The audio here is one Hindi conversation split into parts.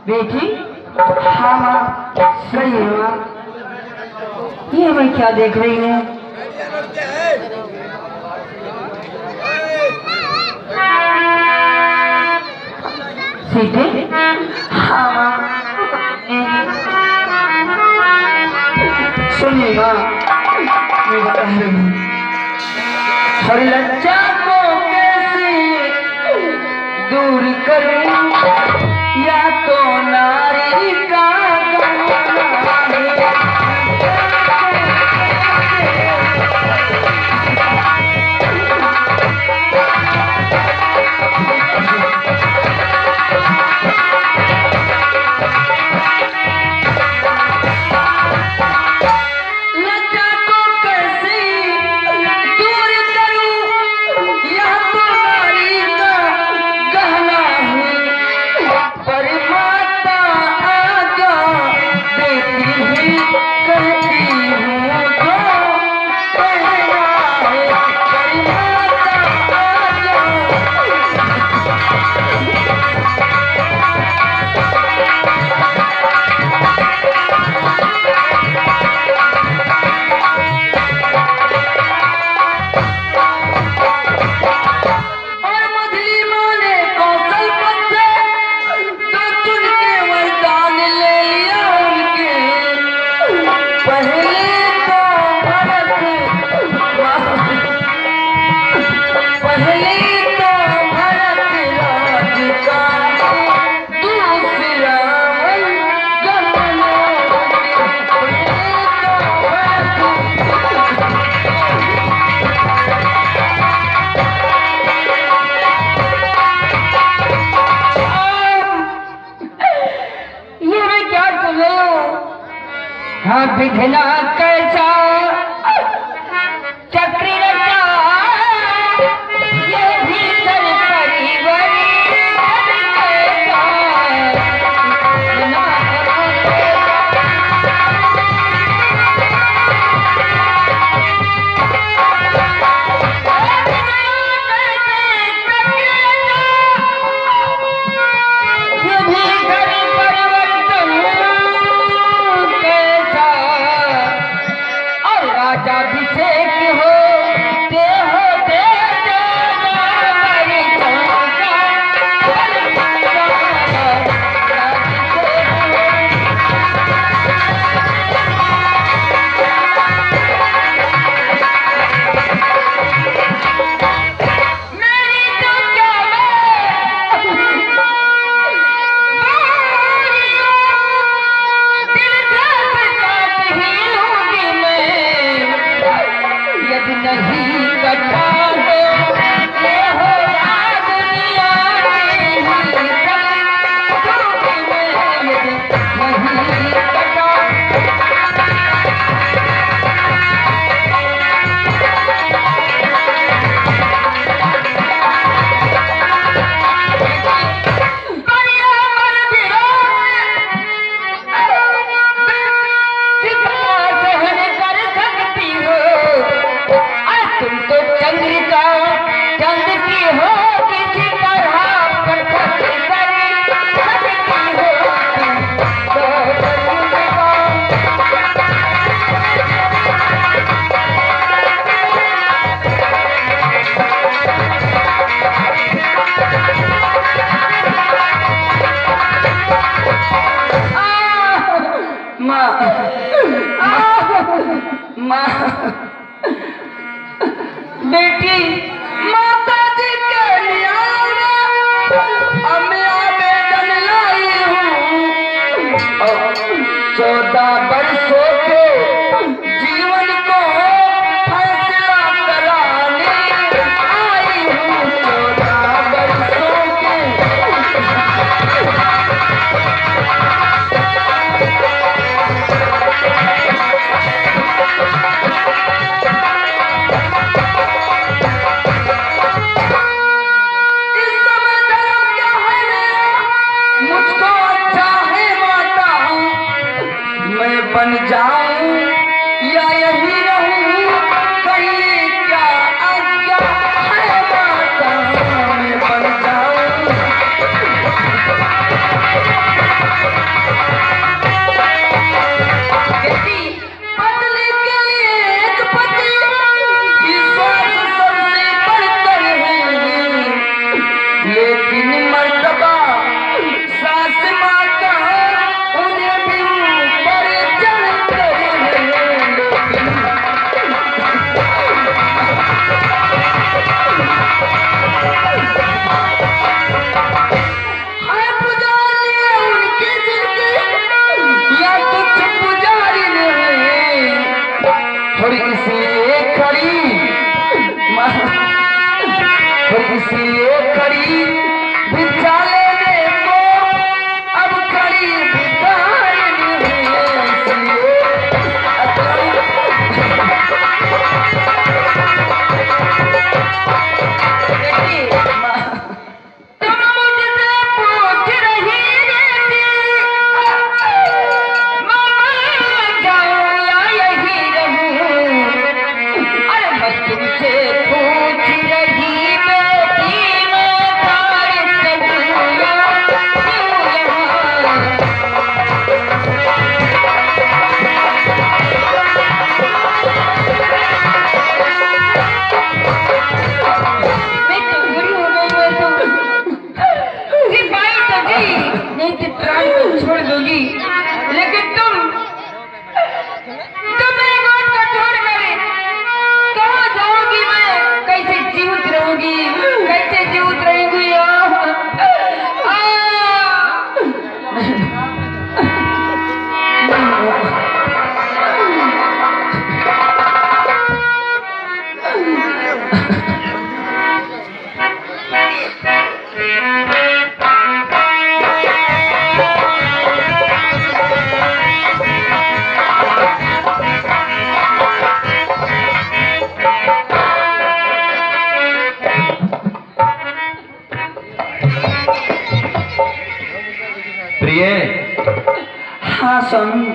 बेटी हाँ माँ सही है माँ। ये मैं क्या देख रही हूँ? सीटे हाँ माँ सुनिए माँ मैं बता रही हूँ। हर लज्जा को कैसे दूर करूं या तो नारी का हाँ बिघना कैसा चक्री रचा ये भीतर परिवरी बेटी माता जी के न्याय में मैं आवेदन लाई हूँ 14 वर्षों के जीवन को फैसला कराने आई हूँ 14 वर्षों के बन जाऊं या यही रहूं कहीं क्या आज्ञा है माता मैं बन जाऊं लेकिन मर्तबा सास माता उन्हें भी ऊपर चढ़ कर इसलिए खड़ी भिक्षा लेने को अब खड़ी भिखारिनी है इसलिए तुम मुझसे पूछ रही मैं जाऊं या यही रहूं अरे मैं तुमसे पूछ रही छोड़ दोगी लेकिन तुम मेरे बात को छोड़ कर कहाँ जाओगी मैं कैसे जीवित रहूंगी कैसे जीवित रहेंगी हाँ स्वामी।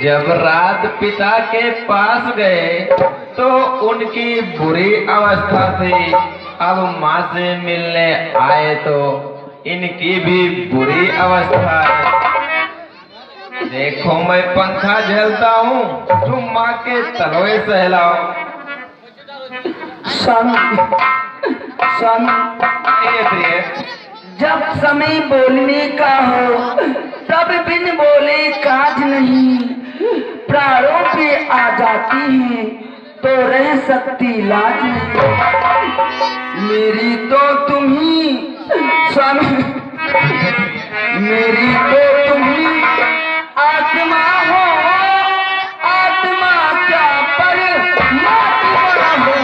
जब रात पिता के पास गए तो उनकी बुरी अवस्था थी, अब माँ से मिलने आए तो इनकी भी बुरी अवस्था है। देखो मैं पंखा झेलता हूँ, तुम माँ के तलवे सहलाओ। स्वामी प्रिय जब समय बोलने का हो तब बिन बोले काज नहीं, प्राणों पे आ जाती है तो रह सकती लाज नहीं। मेरी तो तुम ही स्वामी, मेरी तो तुम ही आत्मा हो, आत्मा क्या परमात्मा हो।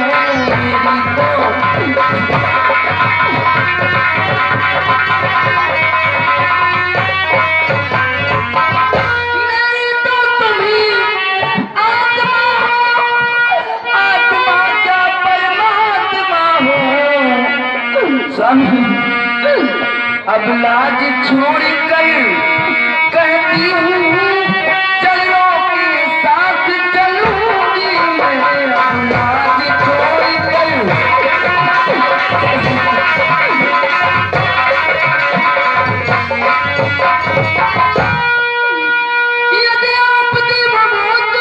मेरी तो तुम ही आत्मा हो, आत्मा क्या परमात्मा हो। स्वामी अब लाज छोड़ कर कहती हूँ चलो के साथ चलूंगी मैं। अब लाज छोड़ कर यदि आप दी मौत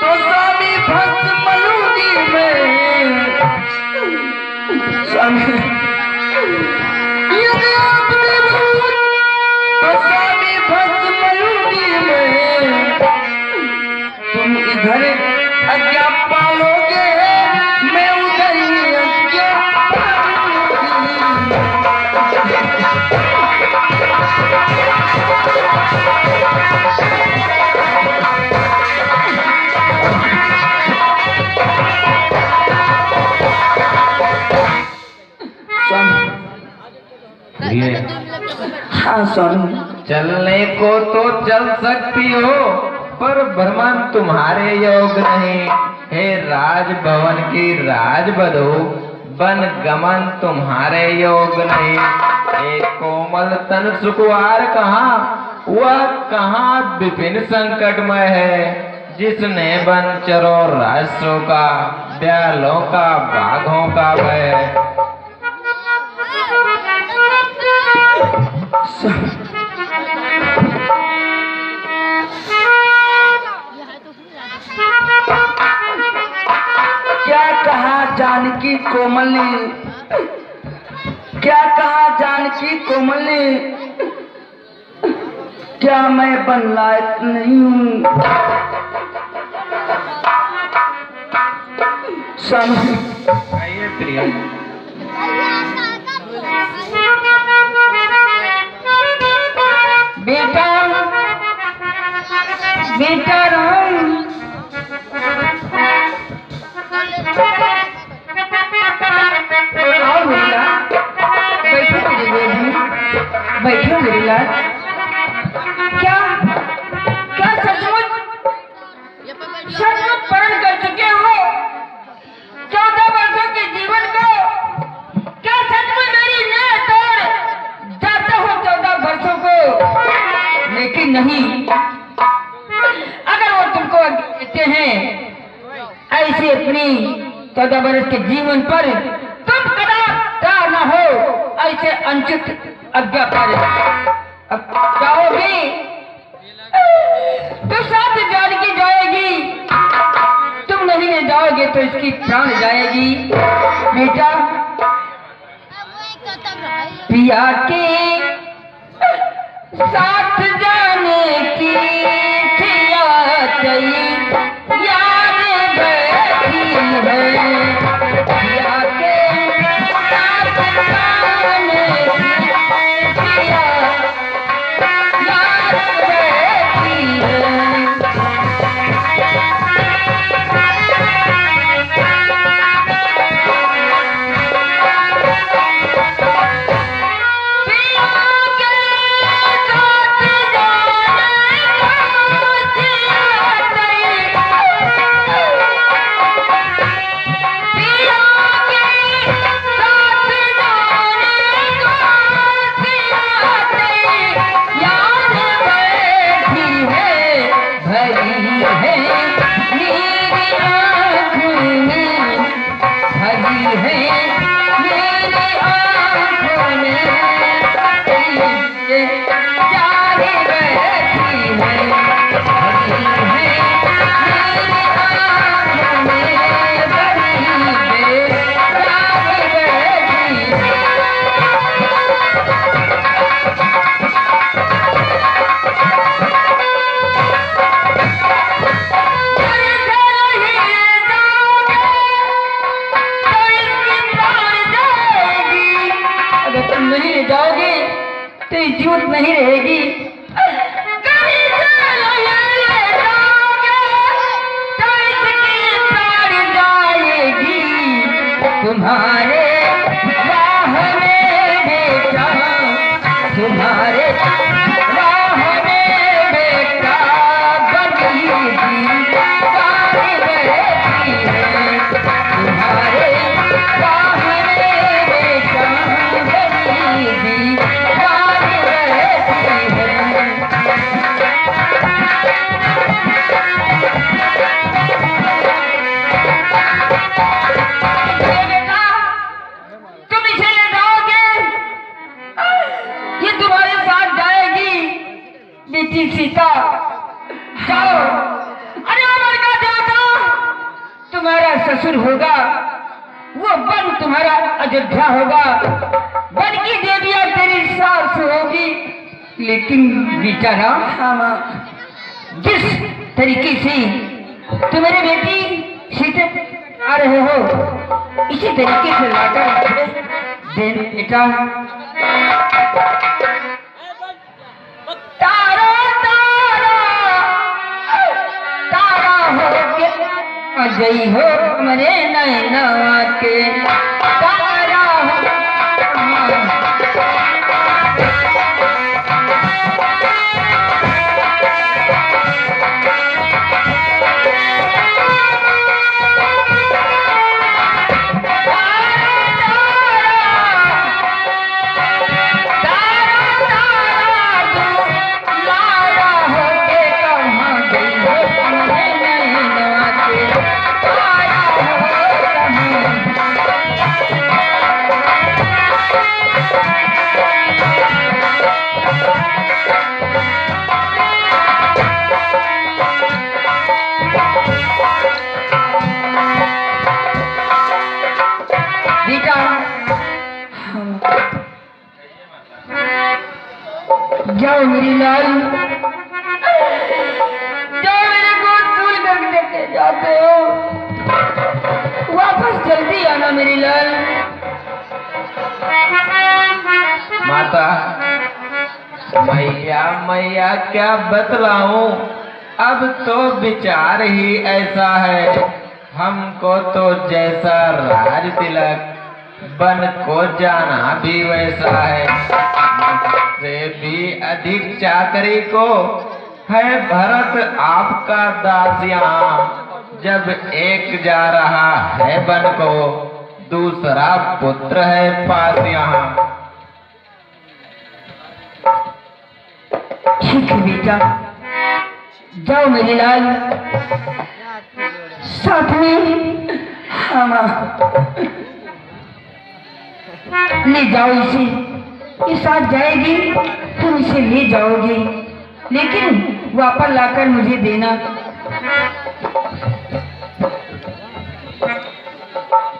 तो स्वामी भस्म लूंगी मैं। स्वामी यदि आप दी मौत तो स्वामी भस्म लूंगी मैं। तुम इधर आज्ञा पालोगे मैं उधर ही आज्ञा पालूंगी। हाँ स्वामी। चलने को तो चल सकती हो पर भ्रमण तुम्हारे योग नहीं। हे राजभवन की राजबधू, वन गमन तुम्हारे योग नहीं। एक कोमल तन सुकुवार कहाँ, वह कहाँ विपिन संकटमय है। जिसने वन चरो राष्ट्रों का, ब्यालों का बाघों का भय। क्या कहा जानकी कोमल ने, क्या कहा जानकी कोमल ने? क्या मैं बन लायक नहीं हूँ? आइए प्रिया। बेटा बेटा राम, आओ मेरी लाल, बैठो मेरी बेटी, बैठो मेरी लाल। क्या क्या सचमुच परण कर चुके हो 14 वर्षों के जीवन को? क्या सचमुच मेरी नैया तोड़ जाते हो 14 वर्षों को? लेकिन नहीं, अगर वो तुमको देते हैं ऐसे अपनी 14 वर्ष के जीवन पर तुम कदापि न हो ऐसे अनुचित आज्ञा पर अब जाओगी तो साथ जानकी जाएगी, तुम नहीं ले जाओगे तो इसकी प्राण जाएगी। बेटा पिया के साथ जाने की याद बैठी है, पिया के साथ जाने की याद बैठी है। जरूरत नहीं रहेगी। तुम्हारे राह में बेटा, तुम्हारे राह में बेटा बगीची सारी बैठी है, तुम्हारे राह में बेटा बगीची सारी बैठी है। बेटी सीता जाओ, अरे अमर का जाता तुम्हारा ससुर होगा, वो वन तुम्हारा अयोध्या होगा, वन की देवियां तेरी सास होगी। लेकिन बेटा राम, जिस तरीके से तुम मेरे बेटी सीता आ रहे हो, इसी तरीके से लाकर दे बेटा। जय हो मरे नैना के तारा जाओ मेरी लाल, जाओ मेरे गोद धूल करके लेके जाते हो, वापस जल्दी आना मेरी लाल। माता, मैया मैया क्या बतलाऊं, अब तो विचार ही ऐसा है, हमको तो जैसा राज तिलक बन को जाना भी वैसा है, से भी अधिक चाकरी को है भरत आपका दास यहाँ, जब एक जा रहा है बन को दूसरा पुत्र है पास यहाँ। ठीक है बेटा, जाओ मेरी लाल, साथ में हम ले जाओ इसे, ये साथ जाएगी तुम इसे ले जाओगे, लेकिन वापस लाकर मुझे देना।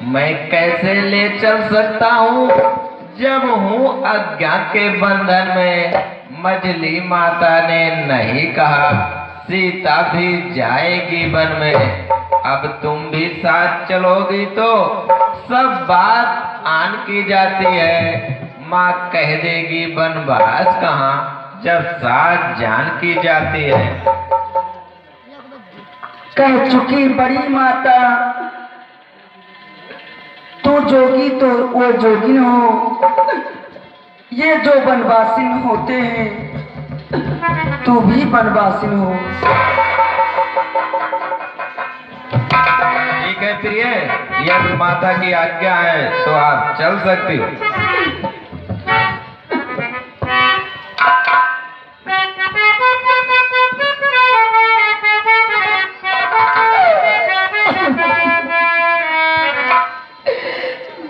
मैं कैसे ले चल सकता हूँ जब हूँ आज्ञा के बंधन में, मछली माता ने नहीं कहा सीता भी जाएगी वन में, अब तुम भी साथ चलोगी तो सब बात आन की जाती है, माँ कह देगी वनवास कहाँ जब साथ जान की जाती है। कह चुकी बड़ी माता, तू जोगी तो वो जोगिन हो, ये जो वनवासिन होते हैं तू भी वनवासिन हो। ठीक है प्रिय, यदि माता की आज्ञा है तो आप चल सकती हो।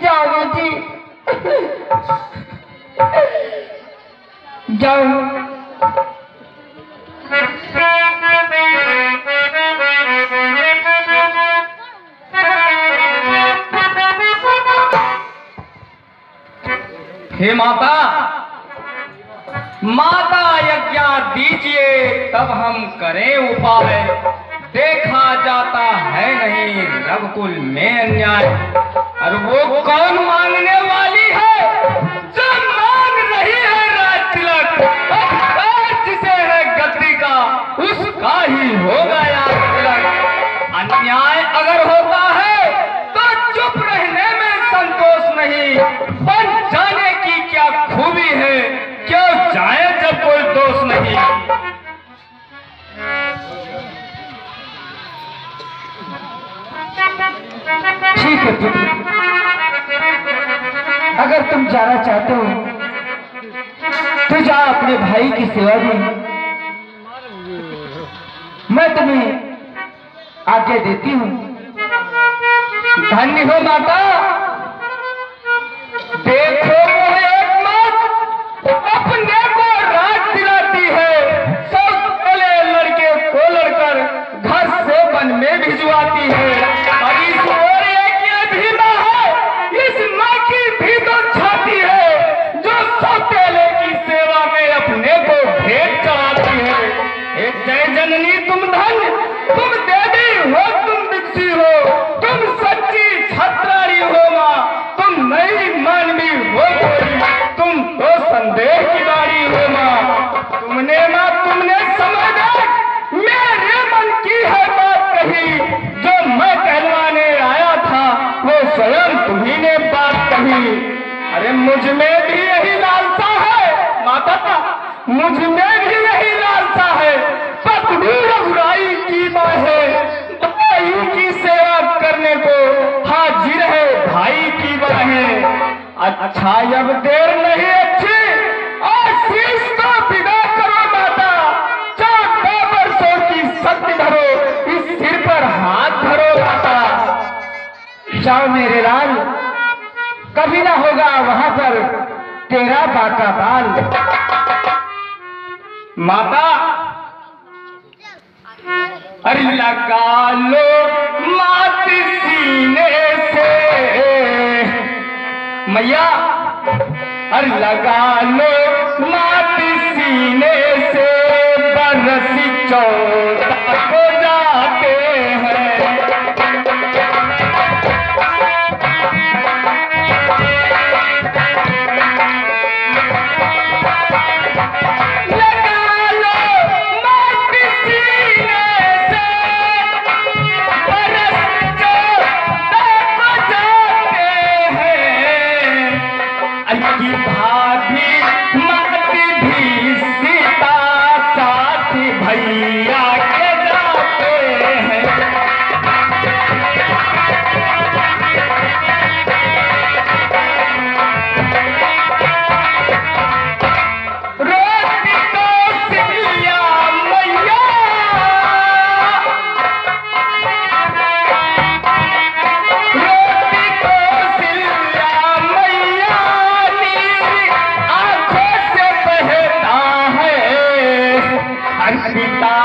जाओ बेटी, जाओ। हे माता, माता आज्ञा दीजिए तब हम करें उपाय, देखा जाता है नहीं रघुकुल में अन्याय। और वो कौन मांगने वाली है जो मांग रही है राज तिलक, अधिकार जिसे है गद्दी का उसका ही होगा यार तिलक। अन्याय अगर होता है तो चुप रहने में संतोष नहीं, बन जाने की क्या खूबी है, क्यों जाए जब कोई दोष नहीं। ठीक है पुत्र, अगर तुम जाना चाहते हो तो जा अपने भाई की सेवा में, मैं तुम्हें आज्ञा देती हूँ। धन्य हो माता, देखो वो एक मत अपने को राज दिलाती है, सब पहले लड़के को लड़कर घर से वन में भिजवाती है। और इस ओर एक ये भी माँ है, इस माँ की भी तो छाती है जो सौतेले की सेवा में अपने को भेंट चढ़ाती है। एक जय जननी तुम धन्य, तुम देवी हो, तुम विक्षी हो, तुम सच्ची छत्राणी हो माँ, तुम नई मानवी हो गोरी, तुम तो संदेह की बारी हो माँ। तुमने माँ तुमने समझ मेरे मन की है बात कही, जो मैं कहलवाने आया था वो स्वयं तुम्ही ने बात कही। अरे मुझ में भी यही लालसा है माता, मुझ में भी यही लालसा है, पत्नी रघुराई की माँ है, भाई की सेवा करने को हाजिर है भाई की बाहें। अच्छा अब देर नहीं अच्छी, आशीष को विदा करो माता, 14 वर्षों की शक्ति धरो, इस सिर पर हाथ धरो माता। जाओ मेरे लाल, कभी ना होगा वहां पर तेरा बाका बाल। माता अरे लगा लो मात सीने से मैया, अरे लगा लो मात सीने से बरसी चौथा को जाते हैं। लगा लो मत सीने से बरस चौथा को जाते हैं। अल्की भाभी मत भी सीता साथी भैया के जाते हैं। रोटी को सिलिया मैया रोटी को सिलिया मैया नीर आंखों से बहता है। अर्पिता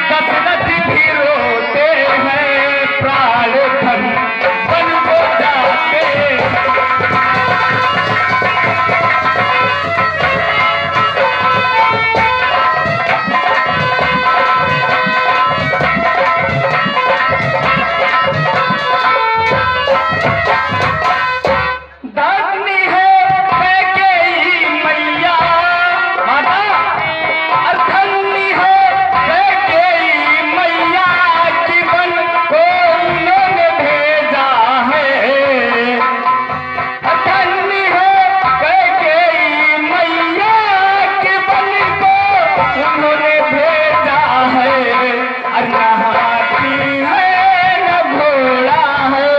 दशरथ भी रोते हैं, प्राण धन बन को जाते हैं। धरनी है कैकेयी मैया माता, और धरनी है कैकेयी मैया, जीवन को उन्होंने भेजा है। धरनी है कैकेयी मैया, जीवन को उन्होंने भेजा है। और न हाथी है न घोड़ा है,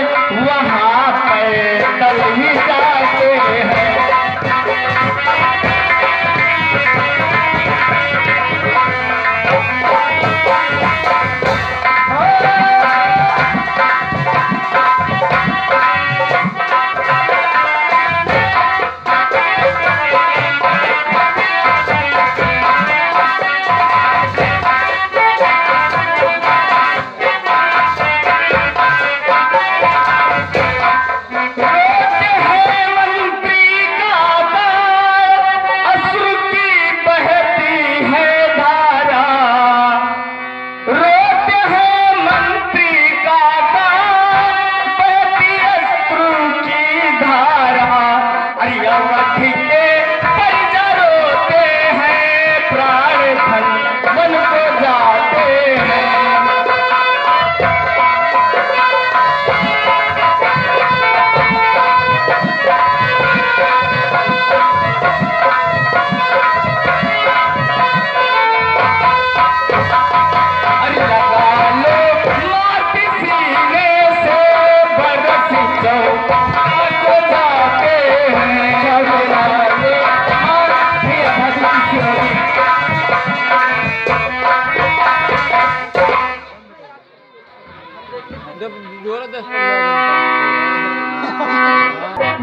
वहाँ पैदल ही जाते हैं। रोते हैं मंत्री का दार, अश्रु की बहती है धारा। रोते हैं मंत्री का दार, बहती अश्रु की धारा। अवधि के परिजन रोते हैं, प्राण धन मन को जाते हैं। अरे लगा लो मत सीने से बरसी चौथा को जाते हैं। लगा लो ये भक्ति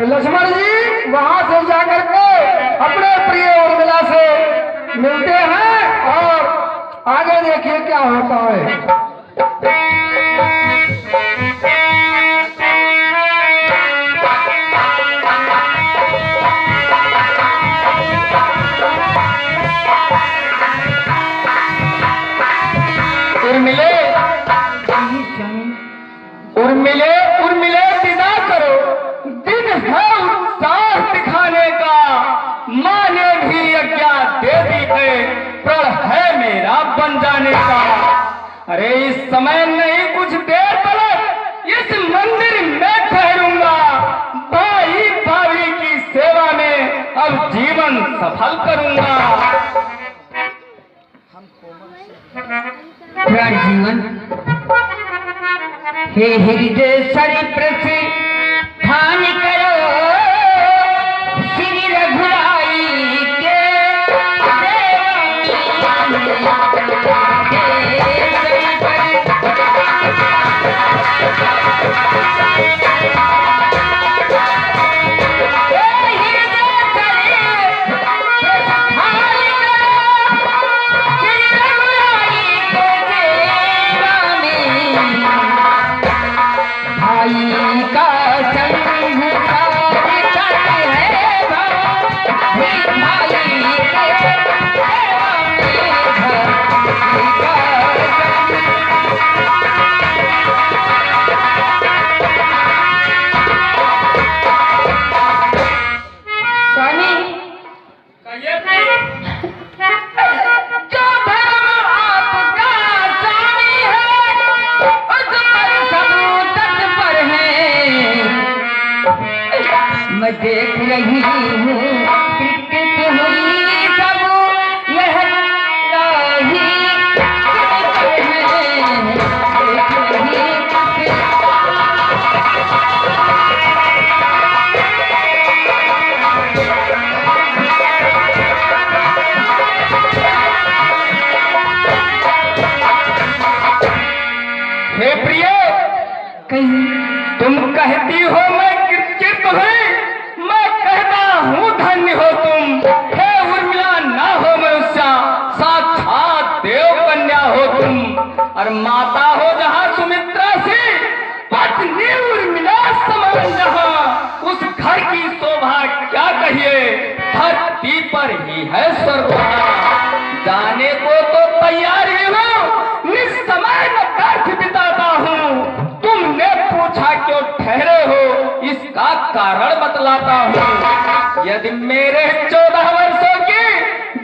लक्ष्मण जी वहां से जाकर के अपने प्रिय उर्मिला से मिलते हैं और आगे देखिए क्या होता है। उर्मिले उर्मिले उर्मिले विदा करो, दिन है उत्साह दिखाने का। माँ ने भी आज्ञा दे दी है, प्रण है मेरा बन जाने का। अरे इस समय नहीं, कुछ देर तक इस मंदिर में ठहरूंगा। भाई भाभी की सेवा में अब जीवन सफल करूंगा। प्राण जीवन हे हृदय सरिप्रति ध्यान करो, श्री रघुराई के भाई का संग जो धर्म आपका स्वामी है उस पर सब तत्पर है। मैं देख रही हूँ कृत्रित हुई सब यह राही हे प्रिय, कहीं तुम कहती हो मैं कृतकृत हूँ, मैं कहता हूँ धन्य हो तुम। हे उर्मिला ना हो मनुष्य, साक्षात देव कन्या हो तुम। और माता हो जहाँ सुमित्रा से, पत्नी उर्मिला समान जहाँ, उस घर की शोभा क्या कहिए, धरती पर ही है स्वर्ग। जाने को तो तैयार ही हो, निस्समय व्यर्थ बिताता हूँ। तुमने पूछा क्यों ठहरे हो, इसका कारण बतलाता हूँ। यदि मेरे 14 वर्षों की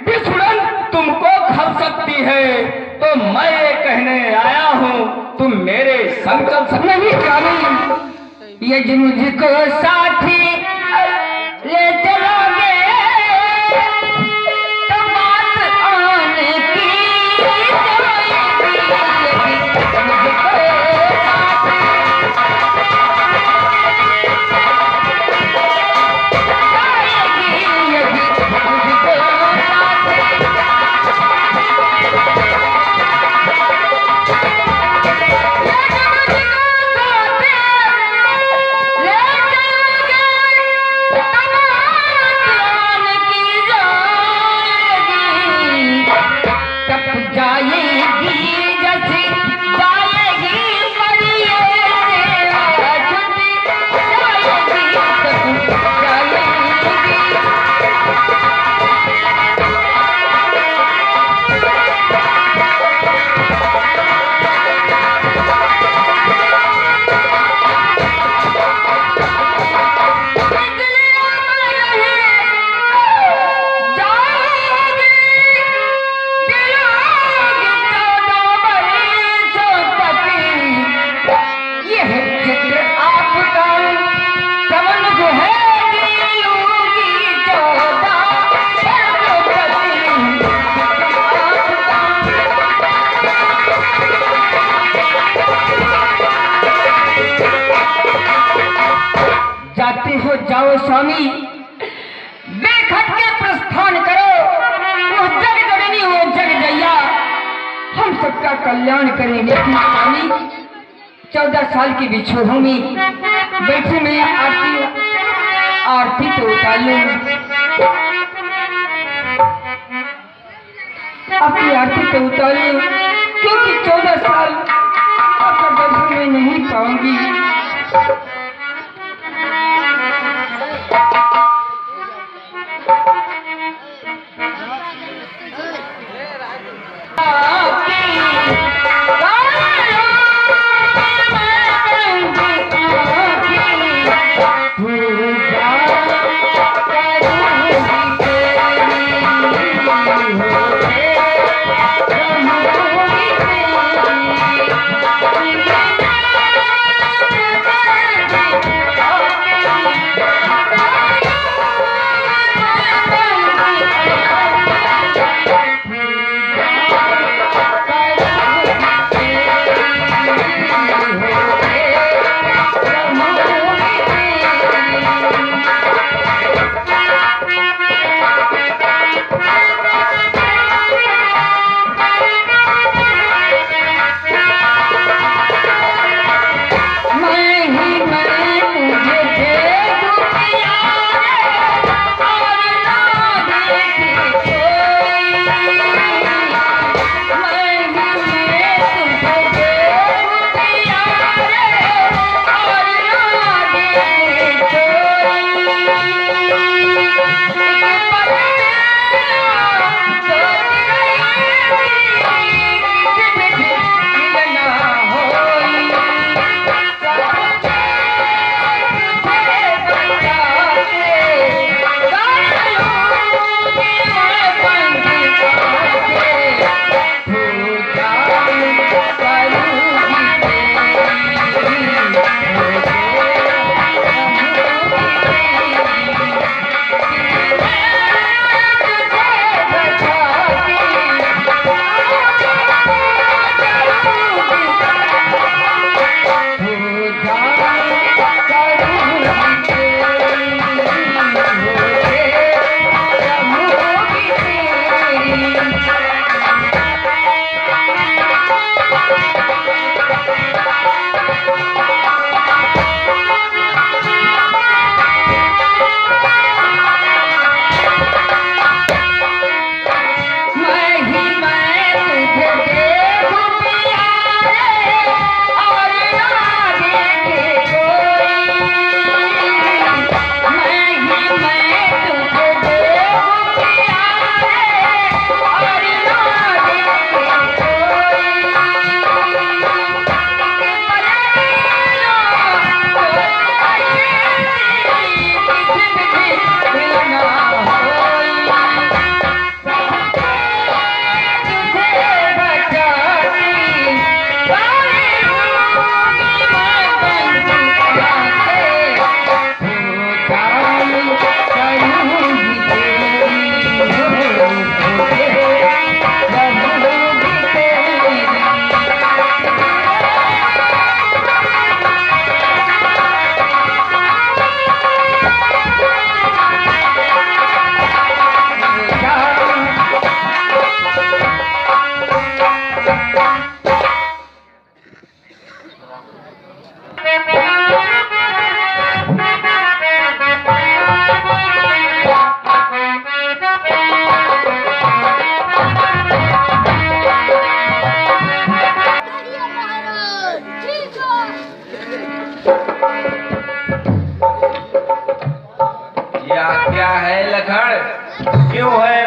बिछुड़न तुमको खल सकती है, तो मैं ये कहने आया हूँ, तुम मेरे संग चल सकते। नहीं कामी, यदि मुझको साथी ले चलोगे तो बात आने की जाएगी। यदि मुझको साथी जाएगी, यदि मुझको जाते हो जाओ स्वामी, बेखट के प्रस्थान करो। वो जग जननी वो जग जैया हम सबका कल्याण करेंगे। लेकिन स्वामी 14 साल की बिछो भूमि बैठे में आरती तो उतार लूं, अपनी आरती तो उतार लूं, क्योंकि 14 साल आपका दर्शन में नहीं पाऊंगी।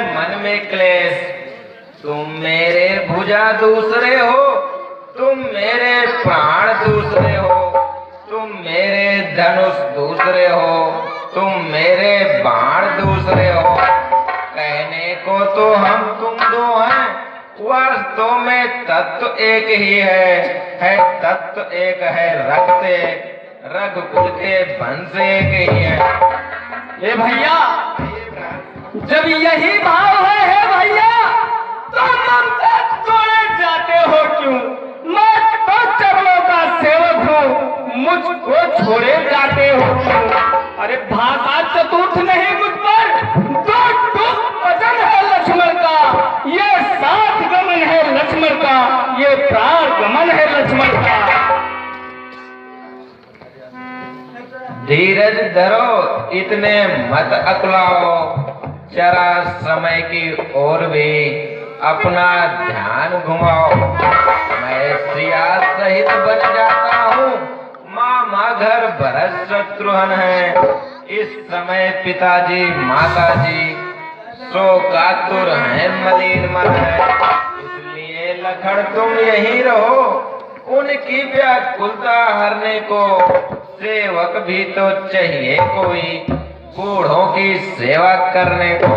मन में क्लेश। तुम मेरे भुजा दूसरे हो, तुम मेरे प्राण दूसरे हो, तुम मेरे धनुष दूसरे हो, तुम मेरे बाण दूसरे हो। कहने को तो हम तुम दो हैं, वास्तव में तत्व एक ही है तत्व एक है, रक्त एक, रघुकुल के वंश एक ही है। ए भैया, जब यही भाव है भैया, तो ममता तोड़े जाते हो क्यों? मैं तो चरणों का सेवक हूँ, मुझको छोड़े जाते हो क्यों? अरे भाषा चतुर्थ नहीं मुझ पर, दो टूक वचन है लक्ष्मण का, ये साथ गमन है लक्ष्मण का, ये प्राण गमन है लक्ष्मण का। धीरज धरो, इतने मत अकुलाओ, जरा समय की ओर भी अपना ध्यान घुमाओ। मैं सिया सहित बन जाता हूँ, मामा घर भरत शत्रुघ्न है। इस समय पिताजी माताजी शोकातुर हैं, मलिन मन है। इसलिए लखड़ तुम यहीं रहो, उनकी व्याकुलता हरने को सेवक भी तो चाहिए कोई, बूढ़ों की सेवा करने को।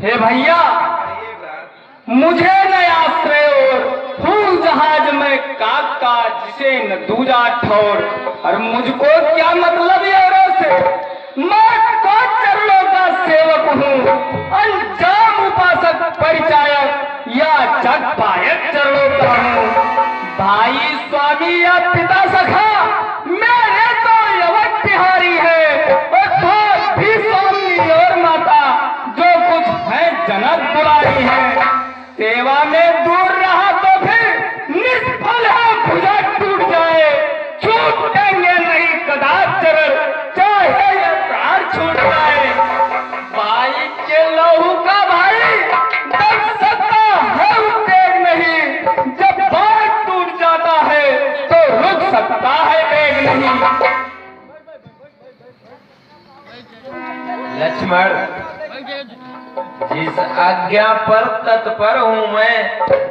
हे भैया, मुझे न आश्रय फूल जहाज में काका जिसे न दूजा ठोर, और मुझको क्या मतलब औरों से? मैं तो चरणों का सेवक हूँ, अंजाम उपासक परिचायक या जग पायक चरणों का हूँ। भाई स्वामी या पिता सखा मेरे तो यवक बिहारी है, और भी स्वामी और माता जो कुछ है जनक बुलाई है। सेवा में दूर रहा तो फिर निष्फल है, भुजा टूट जाए, छूटेंगे नहीं कदाच चरण, चाहे ये प्राण छूट जाए। भाई के लहू का भाई जब सकता है उद्वेग नहीं, जब बात टूट जाता है तो रुक सकता है वेग नहीं। लक्ष्मण, जिस आज्ञा पर तत्पर हूँ मैं,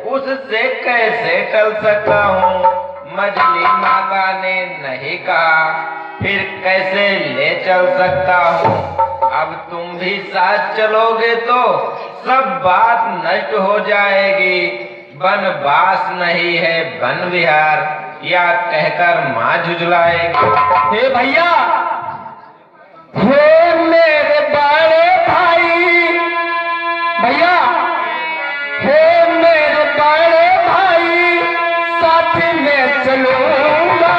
उससे कैसे टल सकता हूँ? मजली माता ने नहीं कहा, फिर कैसे ले चल सकता हूँ? अब तुम भी साथ चलोगे तो सब बात नष्ट हो जाएगी। वनवास नहीं है वन विहार, या कहकर माँ झुझलाएगी। हे भैया, हे मेरे बड़े भाई, भैया, हे मेरे बड़े भाई, साथ में चलूंगा,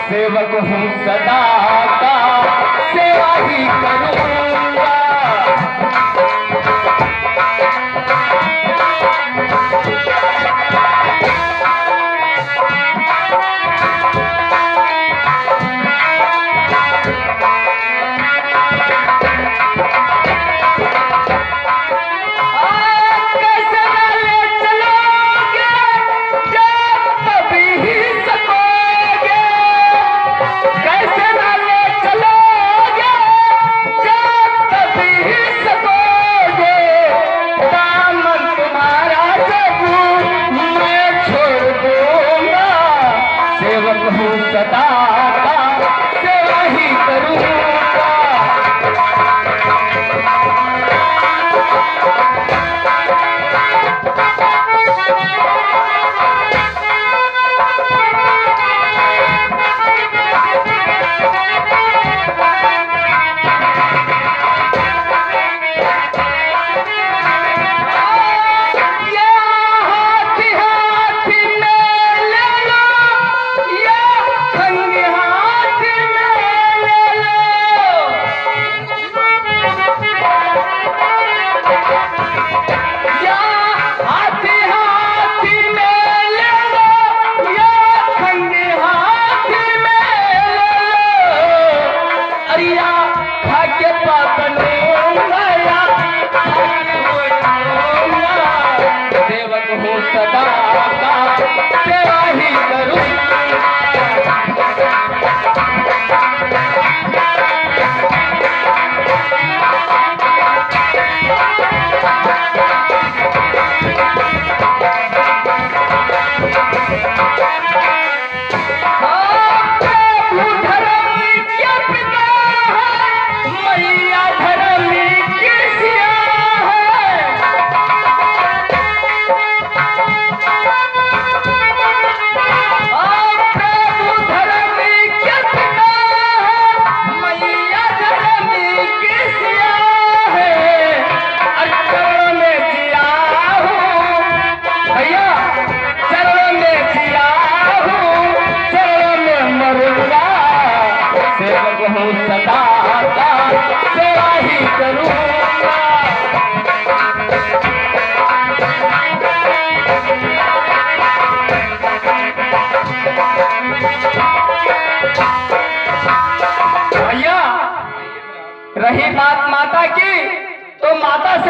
सेवक हूँ सदा का, सेवा ही करूंगा।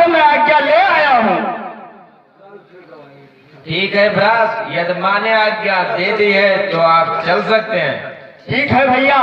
से मैं आज्ञा ले आया हूँ। ठीक है भ्रात, यदि माँ ने आज्ञा दे दी है तो आप चल सकते हैं। ठीक है भैया।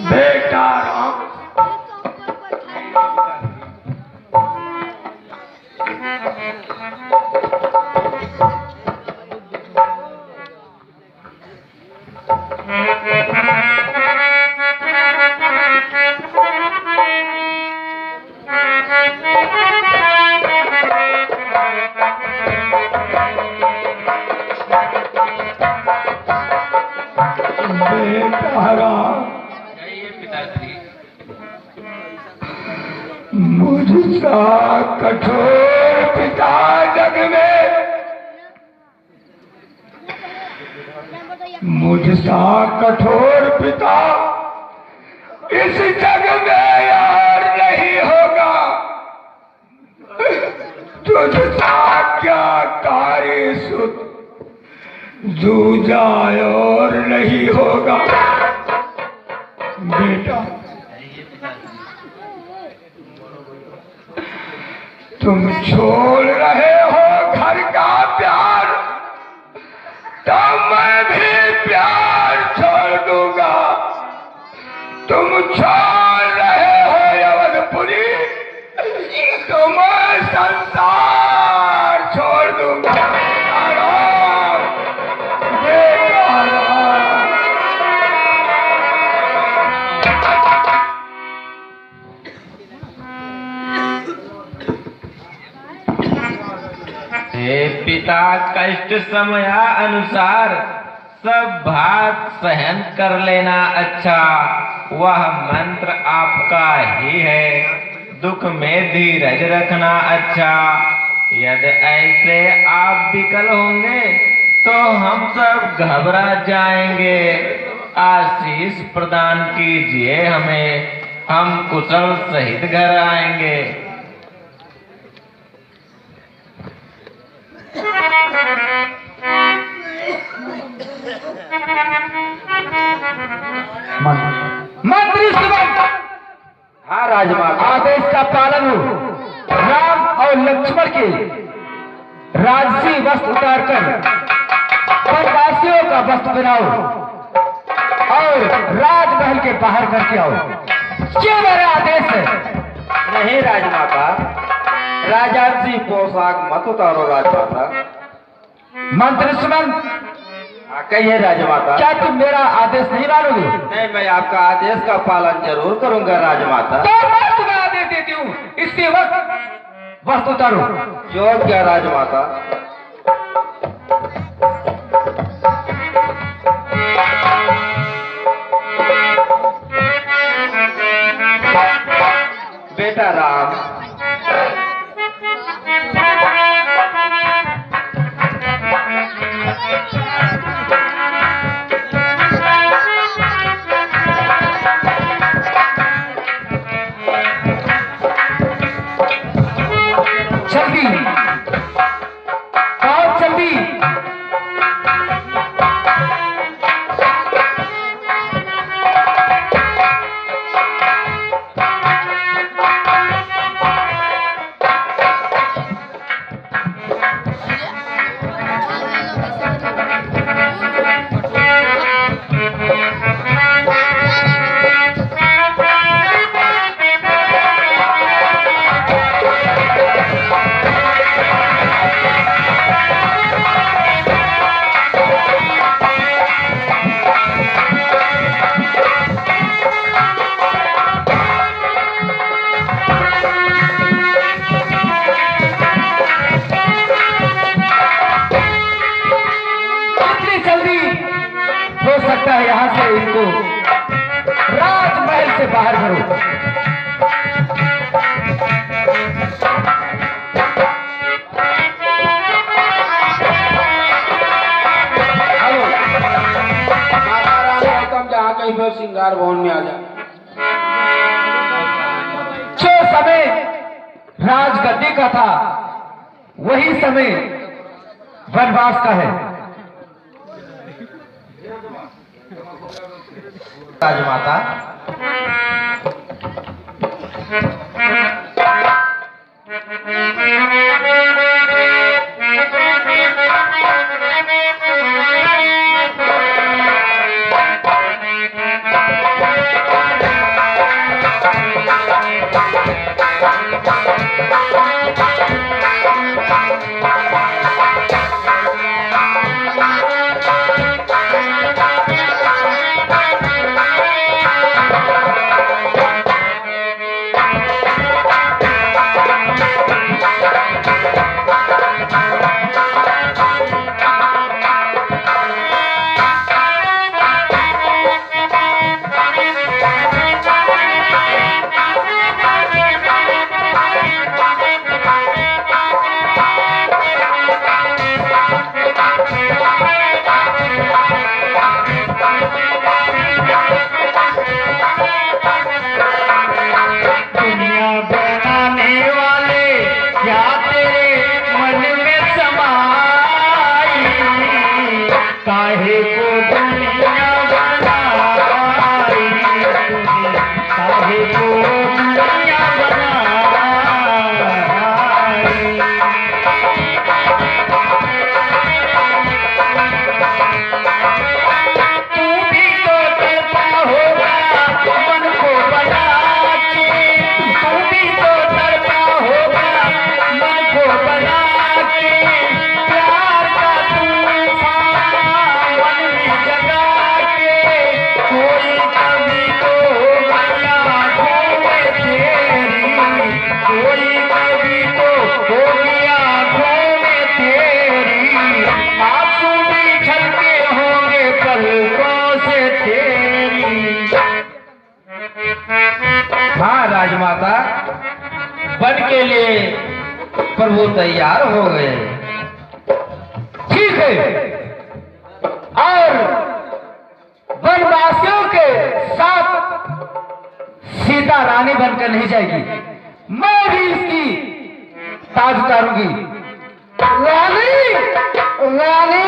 बेटा राम, बेटा राम, मुझसा कठोर पिता जग में, मुझसा कठोर पिता इस जग में यार नहीं होगा। तुझसा क्या कारी सुत दूजा और नहीं होगा। बेटा तुम छोड़ रहे हो घर का प्यार, तो मैं भी प्यार छोड़ दूंगा। तुम छोड़ रहे हो अवधपुरी, तो मैं संसार छोड़ दूंगा। आराम, बेटा आराम। हे पिता, कष्ट समया अनुसार सब बात सहन कर लेना अच्छा। वह मंत्र आपका ही है, दुख में धीरज रखना अच्छा। यदि ऐसे आप विकल होंगे तो हम सब घबरा जाएंगे। आशीष प्रदान कीजिए हमें, हम कुशल सहित घर आएंगे। मंत्री सुबह, हाँ राजमाता। आदेश का पालन हो। राम और लक्ष्मण के राजसी वस्त्र उतारकर वनवासियों का वस्त्र बनाओ और राजमहल के बाहर करके आओ। ये मेरा आदेश है। नहीं राजमाता, राजसी पोशाक मत उतारो राजमाता। मंत्री सुमन, कहिए राजमाता। क्या तुम मेरा आदेश नहीं मानोगे? नहीं, मैं आपका आदेश का पालन जरूर करूंगा राजमाता। तो मैं तुम्हें आदेश देती हूँ, इसके वक्त वस्त्र उतारो। जो क्या राजमाता। बेटा राम, जल्दी, बहुत जल्दी। भवन में आ जा। जो समय राजगद्दी का था वही समय वनवास का है। राजमाता राजमाता वन के लिए प्रभु तैयार हो गए। ठीक है, और वनवासियों के साथ सीता रानी बनकर नहीं जाएगी, मैं भी इसकी ताज उतारूंगी। रानी रानी